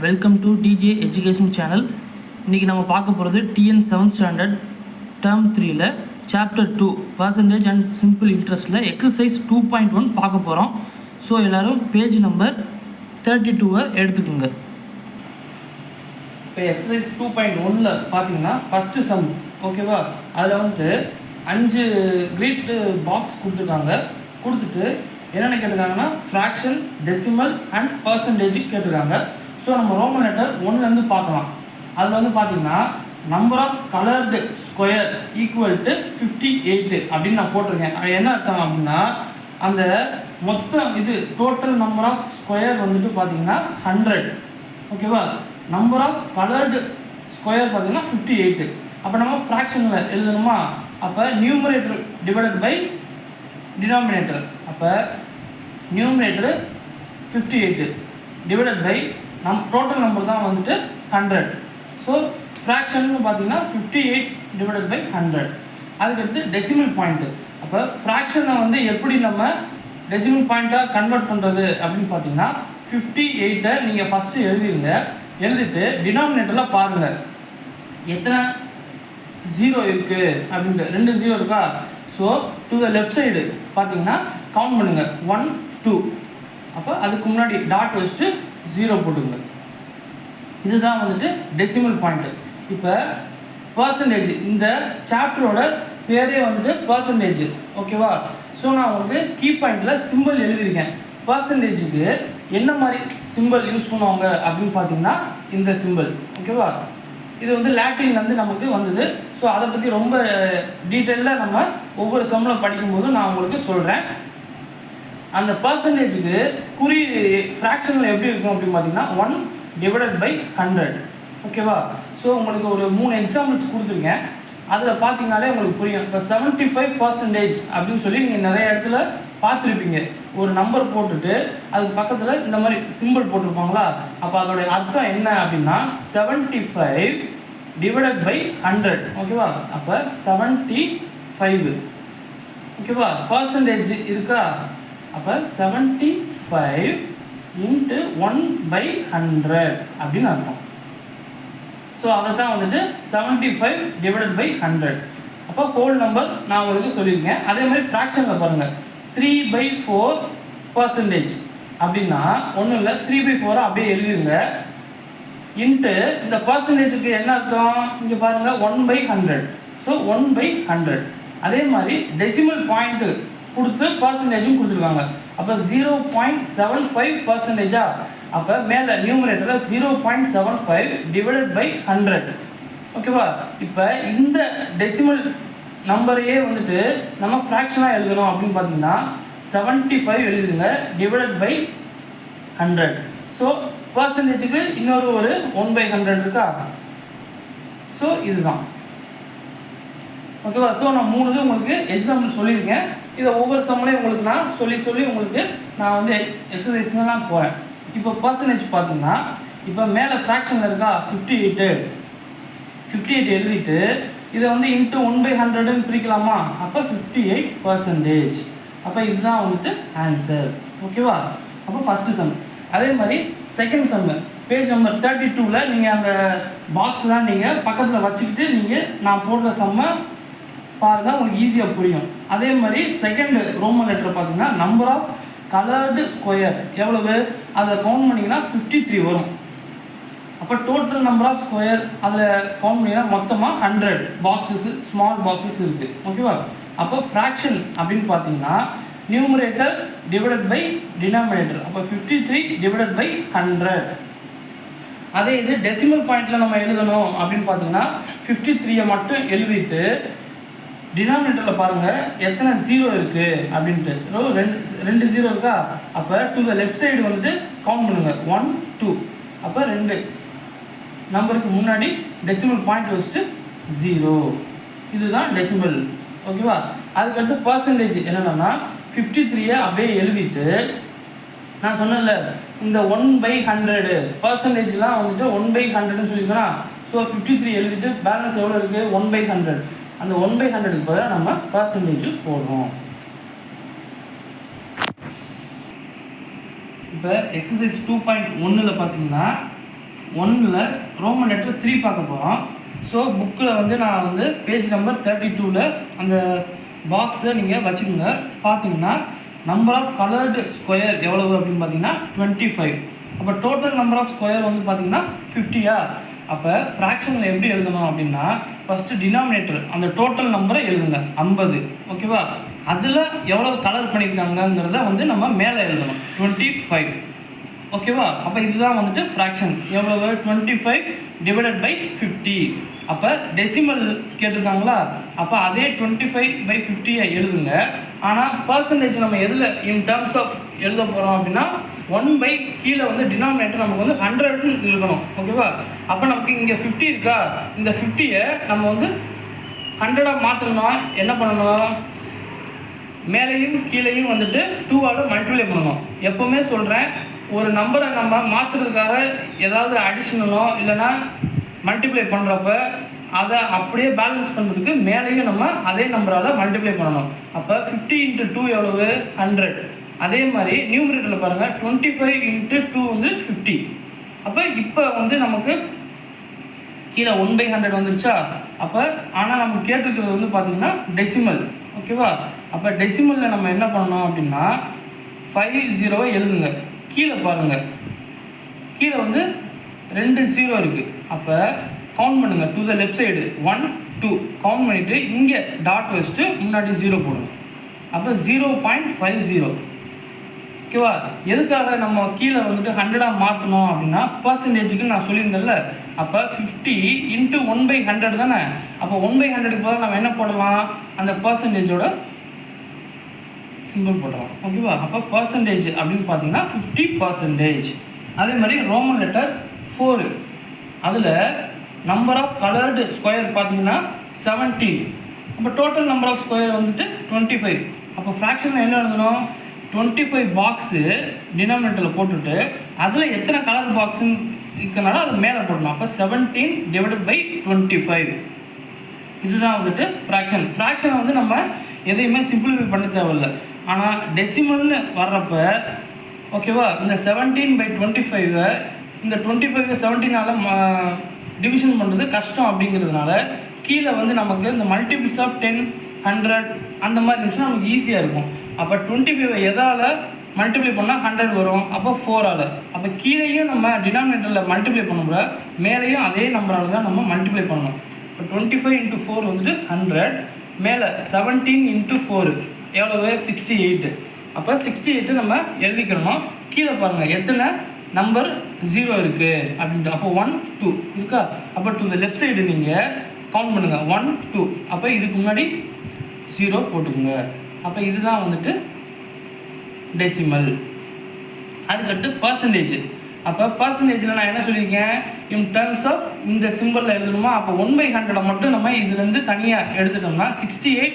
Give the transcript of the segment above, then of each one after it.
Welcome to DJ education channel. இன்றைக்கி நம்ம பார்க்க போகிறது டிஎன் 7th ஸ்டாண்டர்ட் டேர்ம் 3ல் சாப்டர் 2 பர்சன்டேஜ் அண்ட் சிம்பிள் இன்ட்ரெஸ்ட்டில் எக்ஸசைஸ் 2.1 பார்க்க போகிறோம். ஸோ எல்லோரும் பேஜ் நம்பர் 32 எடுத்துக்கோங்க. இப்போ எக்ஸசைஸ் 2.1ல் பார்த்தீங்கன்னா ஃபஸ்ட்டு சம் ஓகேவா, அதில் வந்துட்டு 5 கிரீட் பாக்ஸ் கொடுத்துட்டு என்னென்ன கேட்டிருக்காங்கன்னா ஃப்ராக்ஷன், டெசிமல் அண்ட் பர்சன்டேஜ் கேட்டிருக்காங்க. ஸோ நம்ம ரோமன் லெட்டர் 1லேருந்து பார்க்கலாம். அதில் வந்து பார்த்தீங்கன்னா number of coloured square equal to 58 அப்படின்னு நான் போட்டிருக்கேன். அது என்ன அர்த்தம் அப்படின்னா, அந்த மொத்தம் இது டோட்டல் நம்பர் ஆஃப் ஸ்கொயர் வந்துட்டு பார்த்தீங்கன்னா 100 ஓகேவா. நம்பர் ஆஃப் கலர்டு ஸ்கொயர் பார்த்தீங்கன்னா 58. அப்போ நம்ம ஃப்ராக்ஷனில் எழுதணுமா? அப்போ நியூமரேட்டர் டிவைடட் பை டினாமினேட்டர். அப்போ numerator 58 divided by total number தான் வந்துட்டு 100. ஸோ ஃப்ராக்ஷன் பார்த்தீங்கன்னா 58 டிவைடட் பை 100. அதுக்கடுத்து டெசிமல் பாயிண்ட்டு. அப்போ ஃப்ராக்ஷனை வந்து எப்படி நம்ம டெசிமல் பாயிண்ட்டாக கன்வெர்ட் பண்ணுறது அப்படின்னு பார்த்தீங்கன்னா 58 நீங்கள் ஃபஸ்ட்டு எழுதிட்டு டினாமினேட்டரில் பாருங்கள் எத்தனை 0 இருக்குது அப்படின்ட்டு. 2 0 இருக்கா? So to the left side பார்த்தீங்கன்னா கவுண்ட் பண்ணுங்கள் 1 2. அப்போ அதுக்கு முன்னாடி டாட் வச்சுட்டு 0 போட்டுங்க. இதுதான் வந்துட்டு டெசிமல் பாயிண்ட்டு. இப்போ பர்சன்டேஜ், இந்த சாப்டரோட பேரே வந்துட்டு பர்சன்டேஜ் ஓகேவா. ஸோ நான் வந்து கீ பாயிண்டில் சிம்பிள் எழுதியிருக்கேன். பர்சன்டேஜுக்கு என்ன மாதிரி சிம்பிள் யூஸ் பண்ணுவாங்க அப்படின்னு பார்த்தீங்கன்னா இந்த சிம்பிள் ஓகேவா. இது வந்து லாட்டின்லேருந்து நமக்கு வந்தது. ஸோ அதை பற்றி ரொம்ப டீட்டெயிலாக நம்ம ஒவ்வொரு சம்மில் படிக்கும்போது நான் உங்களுக்கு சொல்கிறேன். அந்த பர்சன்டேஜுக்கு குறி ஃப்ராக்ஷனில் எப்படி இருக்கும் அப்படின்னு பார்த்தீங்கன்னா 1 டிவைடட் பை 100 ஓகேவா. ஸோ உங்களுக்கு ஒரு 3 எக்ஸாம்பிள்ஸ் கொடுத்துருக்கேன். அதில் பார்த்தீங்கனாலே உங்களுக்கு புரியும். இப்போ 75% அப்படின்னு சொல்லி நீங்கள் நிறைய இடத்துல பார்த்துருப்பீங்க. ஒரு நம்பர் போட்டுட்டு அதுக்கு பக்கத்தில் இந்த மாதிரி சிம்பிள் போட்டிருப்பாங்களா. அப்போ அதோடைய அர்த்தம் என்ன அப்படின்னா 75 டிவைடட் பை 100 ஓகேவா. அப்போ 75 ஓகேவா. பர்சன்டேஜ் இருக்கா? அப்போ 75 இன்ட்டு 1/100 அப்படின்னு அர்த்தம். ஸோ அதை தான் வந்துட்டு 75 டிவைடட் பை 100. அப்போ ஹோல் நம்பர் நான் உங்களுக்கு சொல்லியிருக்கேன். அதே மாதிரி ஃப்ராக்ஷனில் பாருங்கள் 3/4% அப்படின்னா ஒன்றும் இல்லை, 3/4 அப்படியே எழுதிருங்க. இன்ட்டு இந்த பர்சன்டேஜுக்கு என்ன அர்த்தம் இங்கே பாருங்கள் 1/100. ஸோ 1/100. அதே மாதிரி டெசிமல் பாயிண்ட்டு கொடுத்து பர்சன்டேஜும் கொடுத்துருக்காங்க. அப்போ 0.75%. அப்போ மேலே நியூமரேட்டரில் 0.75 டிவைடட் பை 100 ஓகேவா. இப்போ இந்த டெசிமல் நம்பரையே வந்துட்டு நம்ம ஃப்ராக்ஷனாக எழுதணும் அப்படின்னு பார்த்தீங்கன்னா 75 எழுதுங்க டிவைடட் பை 100. ஸோ பர்சன்டேஜுக்கு இன்னொரு ஒரு 1/100 இருக்கா. ஸோ இதுதான் ஓகேவா. ஸோ நான் 3 உங்களுக்கு எக்ஸாம்பிள் சொல்லியிருக்கேன். இதை ஒவ்வொரு சம்லையும் உங்களுக்கு நான் சொல்லி உங்களுக்கு நான் வந்து எக்ஸசைஸ்லாம் போகிறேன். இப்போ பர்சன்டேஜ் பார்த்தீங்கன்னா இப்போ மேலே ஃப்ராக்ஷனில் இருக்கா 58 எழுதிட்டு இதை வந்து இன்ட்டு 1/100ன்னு பிரிக்கலாமா. அப்போ 58%. அப்போ இதுதான் வந்துட்டு ஆன்சர் ஓகேவா. அப்போ ஃபஸ்ட்டு சம். அதே மாதிரி செகண்ட் சம்மு பேஜ் நம்பர் 32ல் நீங்கள் அந்த பாக்ஸ்லாம் நீங்கள் பக்கத்தில் வச்சுக்கிட்டு நீங்கள் நான் போடுற சம்மை பாருங்கள், உங்களுக்கு ஈஸியாக புரியும். அதே மாதிரி செகண்ட் ரோமன் லெட்டர் பார்த்தீங்கன்னா நம்பர் ஆஃப் கலர்டு ஸ்கொயர் எவ்வளவு அதில் கவுண்ட் பண்ணிங்கன்னா 53 வரும். அப்போ டோட்டல் நம்பர் ஆஃப் ஸ்கொயர் அதில் கவுண்ட் பண்ணிங்கன்னா மொத்தமாக 100 பாக்ஸஸ் ஸ்மால் பாக்ஸஸ் இருக்குது ஓகேவா. அப்போ ஃப்ராக்ஷன் அப்படின்னு பார்த்தீங்கன்னா நியூமரேட்டர் டிவைடட் பை டினாமினேட்டர். அப்போ 53 டிவைடட் பை 100. அதே இது டெசிமல் பாயிண்டில் நம்ம எழுதணும் அப்படின்னு பார்த்தீங்கன்னா 53 மட்டும் எழுதிட்டு டினாமினேட்டரில் பாருங்கள் எத்தனை 0 இருக்குது அப்படின்ட்டு. 2 0 இருக்கா. அப்போ டு த லெஃப்ட் சைடு வந்துட்டு கவுண்ட் பண்ணுங்கள் 1 2. அப்போ 2 நம்பருக்கு முன்னாடி டெசிமல் பாயிண்ட் வச்சுட்டு 0. இதுதான் டெசிமல் ஓகேவா. அதுக்கடுத்து பர்சன்டேஜ் என்னென்னா 53 அப்படியே எழுதிட்டு நான் சொன்னேன்ல இந்த 1/100 பர்சன்டேஜ்லாம் வந்துட்டு 1/100ன்னு சொல்லியிருக்கேன்னா. ஸோ 53 எழுதிட்டு பேலன்ஸ் எவ்வளோ இருக்குது 1/100. அந்த 1/100க்கு பதிலாக நம்ம பர்சன்டேஜ் போடுறோம். இப்போ எக்ஸசைஸ் 2.1ல் பார்த்தீங்கன்னா ஒன்றில் ரோமன் லெட்டர் 3 பார்க்க போகிறோம். ஸோ புக்கில் வந்து நான் வந்து பேஜ் நம்பர் 32ல் அந்த பாக்ஸை நீங்கள் வச்சுக்கோங்க. பார்த்தீங்கன்னா நம்பர் ஆஃப் கலர்டு ஸ்கொயர் எவ்வளவு அப்படின்னு பார்த்தீங்கன்னா 25. அப்போ டோட்டல் நம்பர் ஆஃப் ஸ்கொயர் வந்து பார்த்தீங்கன்னா 50யா? அப்போ ஃப்ராக்ஷனில் எப்படி எழுதணும் அப்படின்னா ஃபஸ்ட்டு டினாமினேட்டர் அந்த டோட்டல் நம்பரை எழுதுங்க 50. ஓகேவா? அதில் எவ்வளோ கலர் பண்ணியிருக்காங்கங்கிறத வந்து நம்ம மேலே எழுதணும் 25. ஓகேவா? அப்போ இதுதான் வந்துட்டு ஃப்ராக்ஷன். எவ்வளவு? 25 டிவைடட் பை 50. அப்போ டெசிமல் கேட்டிருக்காங்களா? அப்போ அதே 25/50 எழுதுங்க. ஆனால் பர்சன்டேஜ் நம்ம எதில் இன் டேர்ம்ஸ் ஆஃப் எழுத போகிறோம் அப்படின்னா 1 கீழே வந்து டினாமினேட்டர் நமக்கு வந்து 100ன்னு இருக்கணும். ஓகேவா? அப்போ நமக்கு இங்கே 50 இருக்கா? இந்த 50யை நம்ம வந்து 100ஆக மாற்றணும்னா என்ன பண்ணணும்? மேலேயும் கீழேயும் வந்துட்டு 2ஆல் மல்டிப்ளை பண்ணணும். எப்போவுமே சொல்கிறேன், ஒரு நம்பரை நம்ம மாற்றுறதுக்காக ஏதாவது அடிஷ்னலோ இல்லைனா மல்டிப்ளை பண்ணுறப்ப அதை அப்படியே பேலன்ஸ் பண்ணுறதுக்கு மேலேயும் நம்ம அதே நம்பரால் மல்டிப்ளை பண்ணணும். அப்போ 50 × 2 எவ்வளவு? 100. அதே மாதிரி நியூமரேட்டரில் பாருங்கள் 25 × 2 வந்து 50. அப்போ இப்போ வந்து நமக்கு கீழே 1/100 வந்துருச்சா? அப்போ ஆனால் நமக்கு கேட்டிருக்கிறது வந்து பார்த்திங்கன்னா டெசிமல். ஓகேவா? அப்போ டெசிமலில் நம்ம என்ன பண்ணணும் அப்படின்னா 50 எழுதுங்க. கீழே பாருங்கள், கீழே வந்து 2 0 இருக்குது. அப்போ கவுண்ட் பண்ணுங்கள் to the left side 1 2 count பண்ணிவிட்டு இங்கே டாட் வச்சுட்டு முன்னாடி 0 போடுங்க. அப்போ 0.50. ஓகேவா? எதுக்காக நம்ம கீழே வந்துட்டு 100ஆக மாற்றணும் அப்படின்னா பர்சன்டேஜுக்கு நான் சொல்லியிருந்தேன்ல. அப்போ 50 × 1/100 தானே? அப்போ 1/100க்கு பதிலாக நம்ம என்ன போடலாம்? அந்த பர்சன்டேஜோட சிம்பிள் போடலாம். ஓகேவா? அப்போ பர்சன்டேஜ் அப்படின்னு பார்த்தீங்கன்னா 50%. அதே மாதிரி ரோமன் லெட்டர் 4 அதில் நம்பர் ஆஃப் கலர்டு ஸ்கொயர் பார்த்தீங்கன்னா 17. அப்போ டோட்டல் நம்பர் ஆஃப் ஸ்கொயர் வந்துட்டு 25. அப்போ ஃப்ராக்ஷனில் என்ன எழுதணும்? 25 பாக்ஸு டினாமினேட்டரில் போட்டுட்டு அதில் எத்தனை கலர் பாக்ஸுன்னு இருக்கனால அது மேலே போடணும். அப்போ 17 டிவைடட் பை 25. இதுதான் வந்துட்டு ஃப்ராக்ஷன். ஃப்ராக்ஷனை வந்து நம்ம எதையுமே சிம்பிளிஃபை பண்ண தேவையில்லை. ஆனால் டெசிமல்னு வர்றப்ப ஓகேவா, இந்த 17/25 இந்த 25 17ஆல் டிவிஷன் பண்ணுறது கஷ்டம். அப்படிங்கிறதுனால கீழே வந்து நமக்கு இந்த மல்டிபிள்ஸ் ஆஃப் 10 100 அந்த மாதிரி இருந்துச்சுன்னா நமக்கு ஈஸியாக இருக்கும். அப்போ 25 எதால் மல்டிப்ளை பண்ணால் 100 வரும். அப்போ 4ஆல். அப்போ கீழேயும் நம்ம டினாமினேட்டரில் மல்டிப்ளை பண்ணக்கூட மேலேயும் அதே நம்பரால் தான் நம்ம மல்டிப்ளை பண்ணணும். இப்போ 25 × 4 வந்துட்டு 100. மேலே 17 × 4 எவ்வளவு? 68. அப்போ 68 நம்ம எழுதிக்கிறணும். கீழே பாருங்கள் எத்தனை நம்பர் 0 இருக்குது அப்படின்ட்டு. அப்போ 1 2 இருக்கா? அப்போ டு த லெஃப்ட் சைடு நீங்கள் கவுண்ட் பண்ணுங்கள் 1 2. அப்போ இதுக்கு முன்னாடி 0 போட்டுக்கோங்க. அப்போ இதுதான் வந்துட்டு டெசிமல். அதுக்கடுத்து பர்சன்டேஜ். அப்போ பர்சன்டேஜில் நான் என்ன சொல்லியிருக்கேன்? இன் டேர்ம்ஸ் ஆஃப் இந்த சிம்பிளில் எழுதணுமா? அப்போ 1/100 மட்டும் நம்ம இதுலேருந்து தனியாக எடுத்துட்டோம்னா 68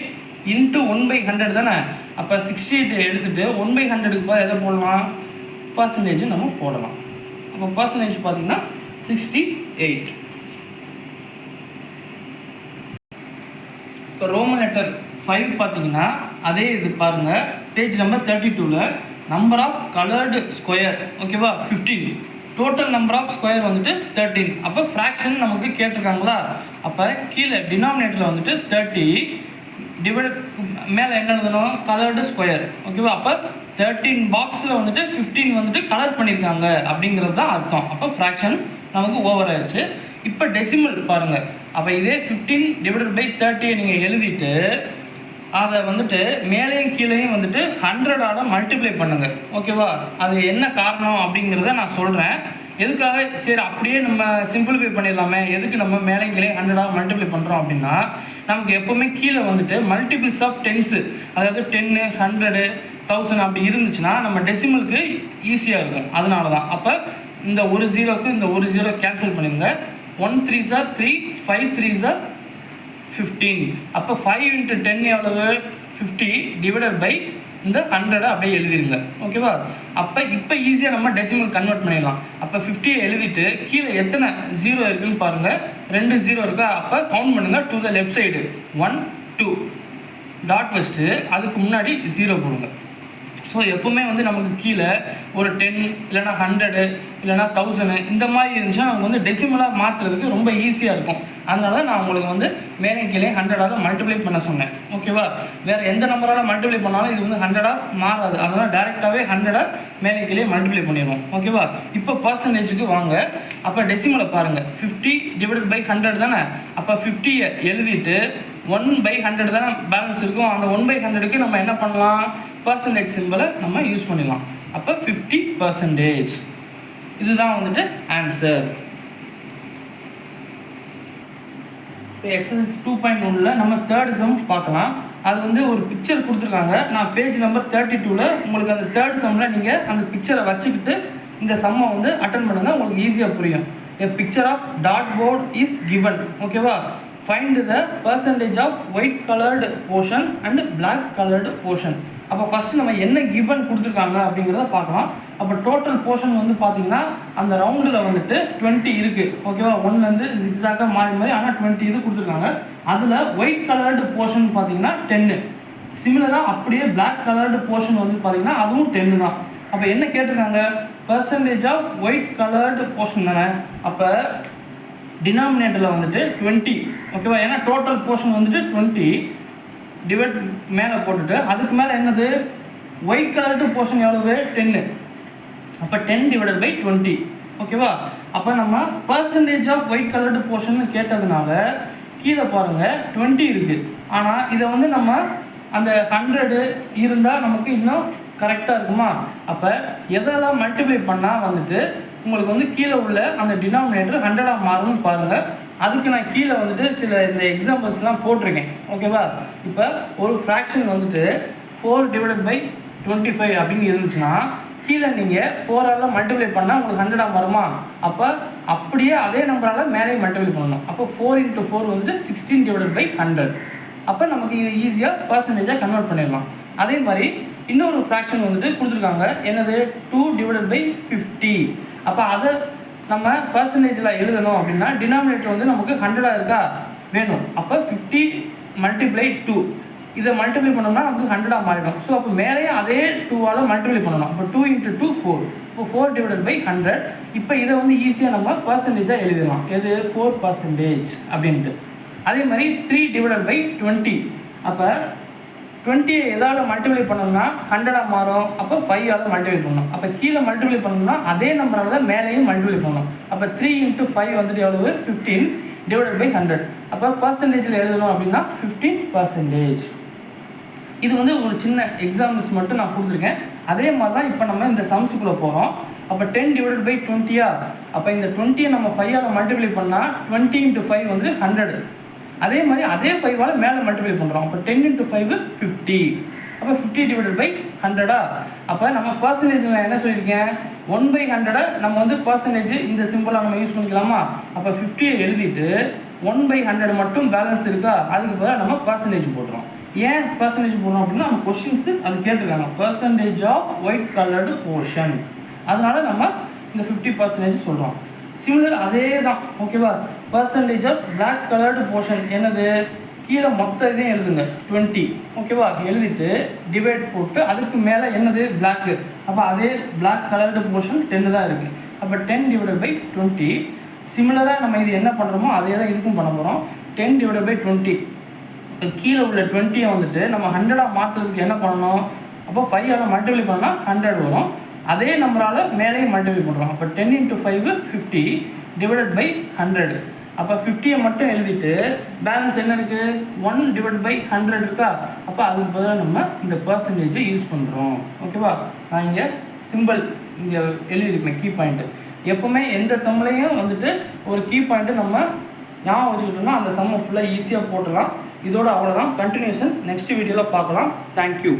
× 1/100 தானே? அப்போ 68 எடுத்துகிட்டு 1/100க்கு போய் எதை போடலாம்? பர்சன்டேஜ் நம்ம போடலாம். அப்போ பர்சன்டேஜ் பார்த்தீங்கன்னா 68. இப்போ ரோமன் லெட்டர் 5 பார்த்தீங்கன்னா அதே இது பாருங்கள் பேஜ் நம்பர் 32ல் நம்பர் ஆஃப் கலர்டு ஸ்கொயர் ஓகேவா 15. டோட்டல் நம்பர் ஆஃப் ஸ்கொயர் வந்துட்டு 13. அப்போ ஃப்ராக்ஷன் நமக்கு கேட்டிருக்காங்களா? அப்போ கீழே டினாமினேட்டரில் வந்துட்டு 30 டிவைட் மேலே என்ன எழுதணும்? Coloured square. ஓகேவா? அப்போ 13 பாக்ஸில் வந்துட்டு 15 வந்துட்டு கலர் பண்ணியிருக்காங்க அப்படிங்கிறது தான் அர்த்தம். அப்போ ஃப்ராக்ஷன் நமக்கு ஓவர் ஆயிடுச்சு. இப்போ டெசிமல் பாருங்கள். அப்போ இதே 15 டிவைடட் பை 30 நீங்கள் எழுதிட்டு அதை வந்துட்டு மேலேயும் கீழேயும் வந்துட்டு 100ஆல் மல்டிப்ளை பண்ணுங்கள். ஓகேவா? அது என்ன காரணம் அப்படிங்கிறத நான் சொல்கிறேன். எதுக்காக சரி அப்படியே நம்ம சிம்பிளிஃபை பண்ணிடலாமே, எதுக்கு நம்ம மேலே கீழே 100ஆக மல்டிப்ளை பண்ணுறோம் அப்படின்னா நமக்கு எப்போவுமே கீழே வந்துட்டு மல்டிபிள்ஸ் ஆஃப் 10s அதாவது 10 100 1000 அப்படி இருந்துச்சுன்னா நம்ம டெசிமலுக்கு ஈஸியாக இருக்கும். அதனால தான். அப்போ இந்த ஒரு 0க்கு இந்த ஒரு 0 கேன்சல் பண்ணிடுங்க. 1 3s are 3 5 3s are 15. அப்போ 5 × 10 எவ்வளவு? 50 டிவைடட் பை இந்த 100 அப்படியே எழுதிருங்க. ஓகேவா? அப்போ இப்போ ஈஸியாக நம்ம டெசிமல் கன்வெர்ட் பண்ணிடலாம். அப்போ 50 எழுதிட்டு கீழே எத்தனை 0 இருக்குன்னு பாருங்கள். 2 0 இருக்கா? அப்போ கவுண்ட் பண்ணுங்கள் to the left side 1 2 dot வச்சுட்டு அதுக்கு முன்னாடி 0 போடுங்க. ஸோ எப்போவுமே வந்து நமக்கு கீழே ஒரு 10 இல்லைனா 100 இல்லைனா 1000 இந்த மாதிரி இருந்துச்சுன்னா நமக்கு வந்து டெசிமலாக மாற்றுறதுக்கு ரொம்ப ஈஸியாக இருக்கும். அதனால நான் உங்களுக்கு வந்து மேலே கீழே 100ஆல் மல்டிப்ளை பண்ண சொன்னேன். ஓகேவா? வேறு எந்த நம்பரால் மல்டிப்ளை பண்ணாலும் இது வந்து 100ஆக மாறாது. அதனால் டேரெக்டாகவே 100 மேலே கீழே மல்டிப்ளை பண்ணிடுவோம். ஓகேவா? இப்போ பர்சன்டேஜுக்கு வாங்க. அப்போ டெசிமலை பாருங்கள். 50 டிவைடட் பை 100 தானே. அப்போ 50 எழுதிட்டு 1/100 தானே பேலன்ஸ் இருக்கும். அந்த 1/100க்கு நம்ம என்ன பண்ணலாம்? பர்சன்டேஜ் சிம்பிளை நம்ம யூஸ் பண்ணிடலாம். அப்போ 50%. இதுதான் வந்துட்டு ஆன்சர். இப்போ எக்ஸசைஸ் 2.1ல் நம்ம தேர்ட் சம் பார்க்கலாம். அது வந்து ஒரு பிக்சர் கொடுத்துருக்காங்க. நான் பேஜ் நம்பர் 32ல் உங்களுக்கு அந்த தேர்ட் சம்மில் நீங்கள் அந்த பிக்சரை வச்சுக்கிட்டு இந்த சம்மை வந்து அட்டன் பண்ணுங்கள். உங்களுக்கு ஈஸியாக புரியும். A picture of dartboard is given. ஓகேவா? Find the percentage of white colored portion and black colored portion. அப்போ ஃபஸ்ட்டு நம்ம என்ன கிவன் கொடுத்துருக்காங்க அப்படிங்கிறத பார்க்கலாம். அப்போ டோட்டல் போர்ஷன் வந்து பார்த்தீங்கன்னா அந்த ரவுண்டில் வந்துட்டு 20 இருக்குது. ஓகேவா? 1லேருந்து ஜிக்ஸாக்காக மாறி மாறி ஆனால் 20 இது கொடுத்துருக்காங்க. அதில் ஒயிட் கலர்டு போர்ஷன் பார்த்தீங்கன்னா 10. சிமிலராக அப்படியே பிளாக் கலர்டு போர்ஷன் வந்து பார்த்தீங்கன்னா அதுவும் 10 தான். அப்போ என்ன கேட்டிருக்காங்க? Percentage of white coloured portion தானே. அப்போ டினாமினேட்டரில் வந்துட்டு 20. ஓகேவா? ஏன்னா டோட்டல் போர்ஷன் வந்துட்டு 20 டிவைட் மேலே போட்டுட்டு அதுக்கு மேலே என்னது ஒயிட் கலர்டு போர்ஷன் எவ்வளவு? 10. அப்போ 10 டிவைடட் பை 20. ஓகேவா? அப்போ நம்ம percentage of white coloured portion கேட்டதுனால கீழே பாருங்கள் 20 இருக்குது. ஆனால் இதை வந்து நம்ம அந்த 100 இருந்தால் நமக்கு இன்னும் கரெக்டாக இருக்குமா? அப்போ எதெல்லாம் மல்டிப்ளை பண்ணால் வந்துட்டு உங்களுக்கு வந்து கீழே உள்ள அந்த டினாமினேட்டர் 100ஆக மாறும்னு பாருங்கள். அதுக்கு நான் கீழே வந்துட்டு சில இந்த எக்ஸாம்பிள்ஸ்லாம் போட்டிருக்கேன். ஓகேவா? இப்போ ஒரு ஃப்ராக்ஷன் வந்துட்டு 4 டிவைடட் பை 25 அப்படின்னு இருந்துச்சுன்னா கீழே நீங்கள் 4ஆல் மல்டிப்ளை பண்ணால் உங்களுக்கு 100ஆக மாறுமா? அப்போ அப்படியே அதே நம்பரால் மேலே மல்டிப்ளை பண்ணணும். அப்போ 4 × 4 வந்துட்டு 16 டிவைடட் பை 100. அப்போ நமக்கு இது ஈஸியாக பர்சன்டேஜாக கன்வெர்ட் பண்ணிடலாம். அதே மாதிரி இன்னொரு ஃப்ராக்ஷன் வந்துட்டு கொடுத்துருக்காங்க. என்னது? 2 டிவைடட் பை 50. அப்போ அதை நம்ம பர்சன்டேஜில் எழுதணும் அப்படின்னா டினாமினேட்டர் வந்து நமக்கு 100ஆக இருக்கா வேணும். அப்போ 50 மல்டிப்ளை 2 இதை மல்டிப்ளை பண்ணோம்னா நமக்கு 100ஆக மாறிடும். ஸோ அப்போ மேலேயே அதே 2ஆல் மல்டிப்ளை பண்ணணும். அப்போ 2 × 2 4. இப்போ 4 டிவைடட் பை 100. இப்போ இதை வந்து ஈஸியாக நம்ம பர்சன்டேஜாக எழுதிடலாம். எது? 4% அப்படின்ட்டு. அதே மாதிரி 3 டிவைடட் பை 20. அப்போ 20 எதால் மல்டிப்ளை பண்ணோம்னா 100ஆக மாறும். அப்போ 5ஆல் மல்டிப்ளை பண்ணணும். அப்போ கீழே மல்டிப்ளை பண்ணணும்னா அதே நம்பரால் தான் மேலேயும் மல்டிப்ளை பண்ணணும். அப்போ 3 × 5 வந்துட்டு எவ்வளவு? 15 டிவைடட் பை 100. அப்போ பர்சன்டேஜில் எழுதணும் அப்படின்னா 15%. இது வந்து ஒரு சின்ன எக்ஸாம்பிள்ஸ் மட்டும் நான் கொடுத்துருக்கேன். அதே மாதிரி தான் இப்போ நம்ம இந்த சம்ஸுக்குள்ளே போகிறோம். அப்போ 10 டிவைடட் பை 20. அப்போ இந்த 20 நம்ம 5ஆல் மல்டிப்ளை பண்ணால் 20 × 5 வந்து 100. அதே மாதிரி அதே 5ஆல் மேலே மல்டிப்ளை பண்ணுறோம். அப்போ 10 × 5 50. அப்போ 50 டிவைடட் பை 100. அப்போ நம்ம பர்சன்டேஜ் நான் என்ன சொல்லியிருக்கேன்? 1/100 நம்ம வந்து பர்சன்டேஜ் இந்த சிம்பிளாக நம்ம யூஸ் பண்ணிக்கலாமா? அப்போ 50 எழுதிட்டு 1/100 மட்டும் பேலன்ஸ் இருக்கா, அதுக்கு பதிலாக நம்ம பர்சன்டேஜ் போட்டுறோம். ஏன் பர்சன்டேஜ் போடுறோம் அப்படின்னா நம்ம கொஸ்டின்ஸு அது கேட்டிருக்காங்க. Percentage of white coloured portion. அதனால நம்ம இந்த 50% சொல்கிறோம். சிமிலர் அதே தான். ஓகேவா? Percentage of black coloured portion என்னது? கீழே மொத்த இதையும் எழுதுங்க 20. ஓகேவா? எழுதிட்டு டிவைட் போட்டு அதுக்கு மேலே என்னது? பிளாக்கு. அப்போ அதே பிளாக் கலர்டு போர்ஷன் 10 தான் இருக்குது. அப்போ 10 டிவைடட் பை 20. சிமிலராக நம்ம இது என்ன பண்ணுறோமோ அதே தான் இதுக்கும் பண்ண போகிறோம். 10 டிவைடட் பை 20. கீழே உள்ள 20 வந்துட்டு நம்ம 100ஆக மாற்றுறதுக்கு என்ன பண்ணணும்? அப்போ 5ஆல் மல்டிப்ளை பண்ணால் 100 வரும். அதே நம்பரால் மேலேயும் மல்டிப்ளை பண்ணுறோம். அப்போ 10 × 5 50 டிவைடட் பை 100. அப்போ 50 மட்டும் எழுதிட்டு பேலன்ஸ் என்ன இருக்குது? 1 டிவைட் பை 100 இருக்கா? அப்போ அதுக்கு பதிலாக நம்ம இந்த பர்சன்டேஜை யூஸ் பண்ணுறோம். ஓகேவா? நான் இங்கே சிம்பிள் இங்கே எழுதியிருக்கேன் கீ பாயிண்ட்டு. எப்போவுமே எந்த சம்லையும் வந்துட்டு ஒரு கீ பாயிண்ட்டு நம்ம ஞாபகம் வச்சுக்கிட்டோம்னா அந்த சம்மை ஃபுல்லாக ஈஸியாக போட்டுடலாம். இதோட அவ்வளோதான். கண்டினியூஷன் நெக்ஸ்ட் வீடியோவில் பார்க்கலாம். தேங்க்யூ.